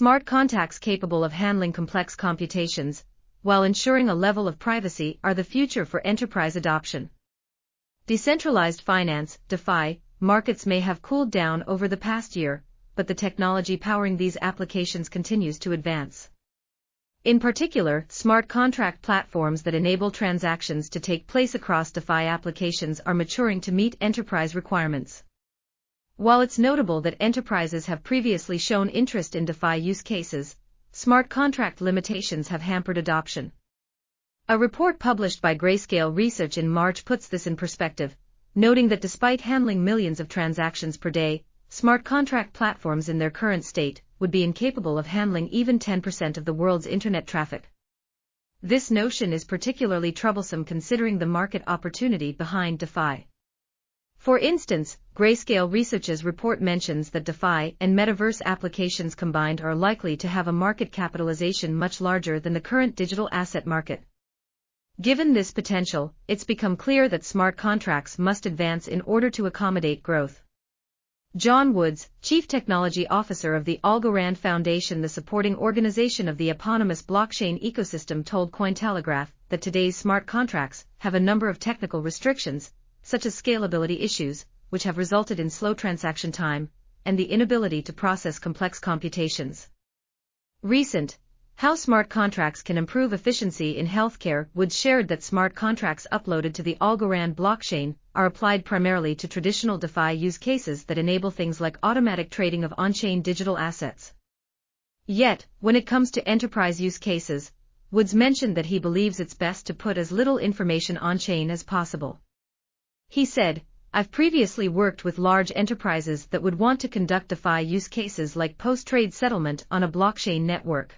Smart contracts capable of handling complex computations, while ensuring a level of privacy, are the future for enterprise adoption. Decentralized finance, DeFi, markets may have cooled down over the past year, but the technology powering these applications continues to advance. In particular, smart contract platforms that enable transactions to take place across DeFi applications are maturing to meet enterprise requirements. While it's notable that enterprises have previously shown interest in DeFi use cases, smart contract limitations have hampered adoption. A report published by Grayscale Research in March puts this in perspective, noting that despite handling millions of transactions per day, smart contract platforms in their current state would be incapable of handling even 10% of the world's internet traffic. This notion is particularly troublesome considering the market opportunity behind DeFi. For instance, Grayscale Research's report mentions that DeFi and metaverse applications combined are likely to have a market capitalization much larger than the current digital asset market. Given this potential, it's become clear that smart contracts must advance in order to accommodate growth. John Woods, Chief Technology Officer of the Algorand Foundation, the supporting organization of the eponymous blockchain ecosystem, told Cointelegraph that today's smart contracts have a number of technical restrictions, such as scalability issues, which have resulted in slow transaction time, and the inability to process complex computations. How smart contracts can improve efficiency in healthcare. Woods shared that smart contracts uploaded to the Algorand blockchain are applied primarily to traditional DeFi use cases that enable things like automatic trading of on-chain digital assets. Yet, when it comes to enterprise use cases, Woods mentioned that he believes it's best to put as little information on-chain as possible. He said, "I've previously worked with large enterprises that would want to conduct DeFi use cases like post-trade settlement on a blockchain network.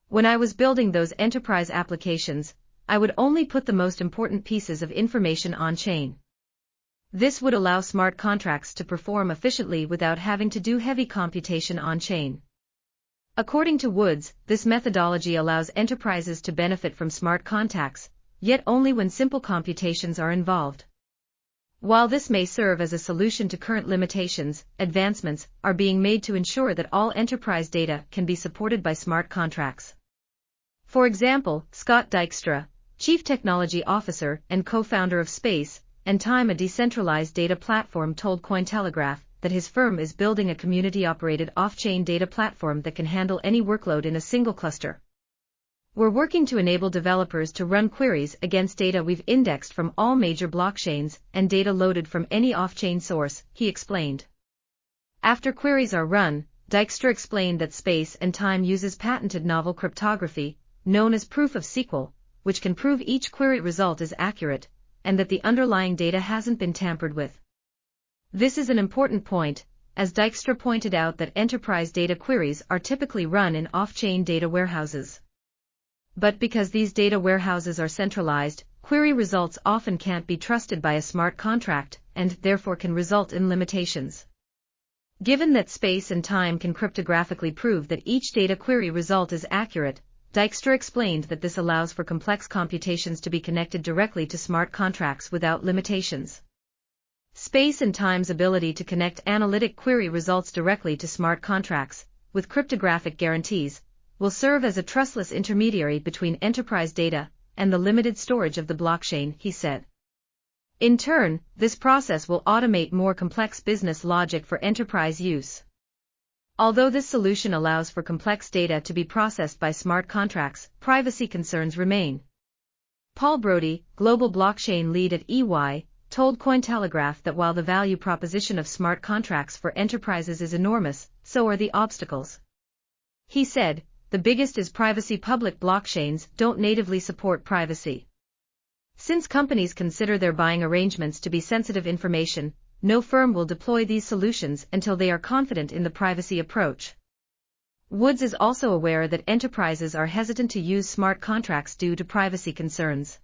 When I was building those enterprise applications, I would only put the most important pieces of information on-chain. This would allow smart contracts to perform efficiently without having to do heavy computation on-chain." According to Woods, this methodology allows enterprises to benefit from smart contracts, yet only when simple computations are involved. While this may serve as a solution to current limitations, advancements are being made to ensure that all enterprise data can be supported by smart contracts. For example, Scott Dykstra, Chief Technology Officer and co-founder of Space and Time, a decentralized data platform, told Cointelegraph that his firm is building a community-operated off-chain data platform that can handle any workload in a single cluster. "We're working to enable developers to run queries against data we've indexed from all major blockchains and data loaded from any off-chain source," he explained. After queries are run, Dykstra explained that Space and Time uses patented novel cryptography, known as proof of SQL, which can prove each query result is accurate, and that the underlying data hasn't been tampered with. This is an important point, as Dykstra pointed out that enterprise data queries are typically run in off-chain data warehouses. But because these data warehouses are centralized, query results often can't be trusted by a smart contract, and therefore can result in limitations. Given that Space and Time can cryptographically prove that each data query result is accurate, Dykstra explained that this allows for complex computations to be connected directly to smart contracts without limitations. Space and Time's ability to connect analytic query results directly to smart contracts, with cryptographic guarantees, will serve as a trustless intermediary between enterprise data and the limited storage of the blockchain, he said. In turn, this process will automate more complex business logic for enterprise use. Although this solution allows for complex data to be processed by smart contracts, privacy concerns remain. Paul Brody, global blockchain lead at EY, told Cointelegraph that while the value proposition of smart contracts for enterprises is enormous, so are the obstacles. He said, "The biggest is privacy. Public blockchains don't natively support privacy. Since companies consider their buying arrangements to be sensitive information, no firm will deploy these solutions until they are confident in the privacy approach." Woods is also aware that enterprises are hesitant to use smart contracts due to privacy concerns.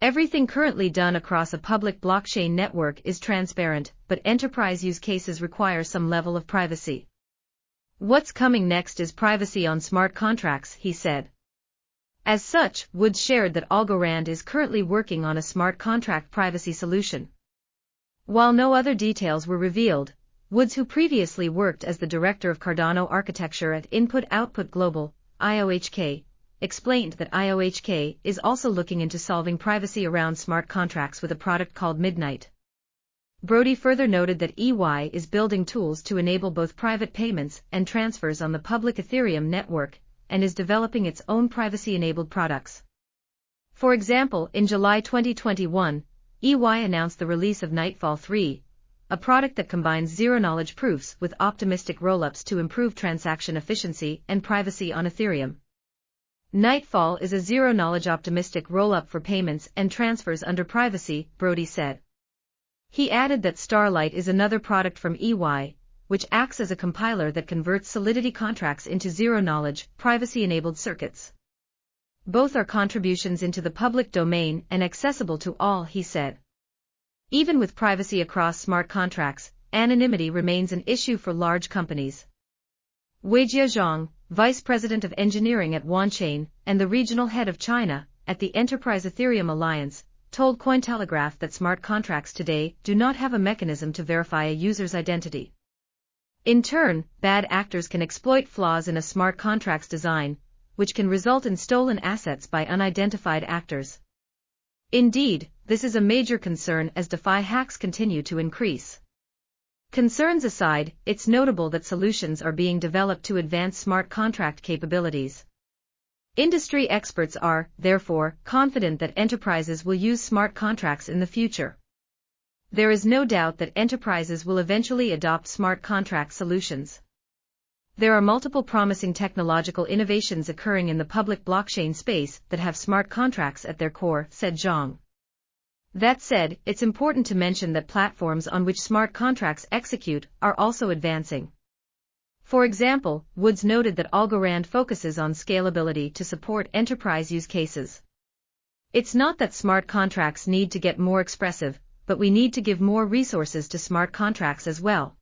Everything currently done across a public blockchain network is transparent, but enterprise use cases require some level of privacy. "What's coming next is privacy on smart contracts," he said. As such, Woods shared that Algorand is currently working on a smart contract privacy solution. While no other details were revealed, Woods, who previously worked as the director of Cardano architecture at Input Output Global, IOHK, explained that IOHK is also looking into solving privacy around smart contracts with a product called Midnight. Brody further noted that EY is building tools to enable both private payments and transfers on the public Ethereum network, and is developing its own privacy-enabled products. For example, in July 2021, EY announced the release of Nightfall 3, a product that combines zero-knowledge proofs with optimistic rollups to improve transaction efficiency and privacy on Ethereum. Nightfall is a zero-knowledge optimistic rollup for payments and transfers under privacy, Brody said. He added that Starlight is another product from EY, which acts as a compiler that converts Solidity contracts into zero-knowledge, privacy-enabled circuits. Both are contributions into the public domain and accessible to all, he said. Even with privacy across smart contracts, anonymity remains an issue for large companies. Weijia Zhang, vice president of engineering at OneChain and the regional head of China at the Enterprise Ethereum Alliance, told Cointelegraph that smart contracts today do not have a mechanism to verify a user's identity. In turn, bad actors can exploit flaws in a smart contract's design, which can result in stolen assets by unidentified actors. Indeed, this is a major concern as DeFi hacks continue to increase. Concerns aside, it's notable that solutions are being developed to advance smart contract capabilities. Industry experts are, therefore, confident that enterprises will use smart contracts in the future. There is no doubt that enterprises will eventually adopt smart contract solutions. There are multiple promising technological innovations occurring in the public blockchain space that have smart contracts at their core, said Zhang. That said, it's important to mention that platforms on which smart contracts execute are also advancing. For example, Woods noted that Algorand focuses on scalability to support enterprise use cases. It's not that smart contracts need to get more expressive, but we need to give more resources to smart contracts as well.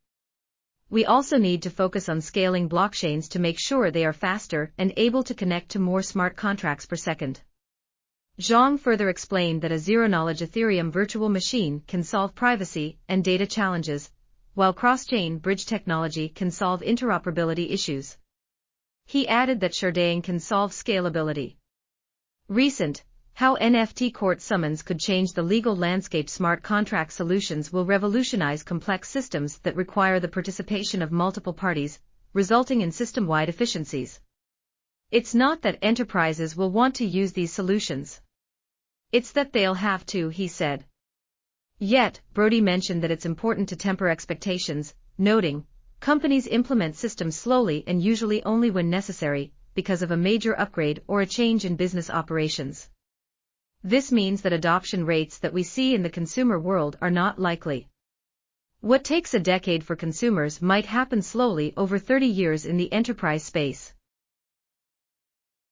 We also need to focus on scaling blockchains to make sure they are faster and able to connect to more smart contracts per second. Zhang further explained that a zero-knowledge Ethereum virtual machine can solve privacy and data challenges, while cross-chain bridge technology can solve interoperability issues. He added that Sharding can solve scalability. Recent, how NFT court summons could change the legal landscape. Smart contract solutions will revolutionize complex systems that require the participation of multiple parties, resulting in system-wide efficiencies. It's not that enterprises will want to use these solutions. It's that they'll have to, he said. Yet, Brody mentioned that it's important to temper expectations, noting, companies implement systems slowly and usually only when necessary, because of a major upgrade or a change in business operations. This means that adoption rates that we see in the consumer world are not likely. What takes a decade for consumers might happen slowly over 30 years in the enterprise space.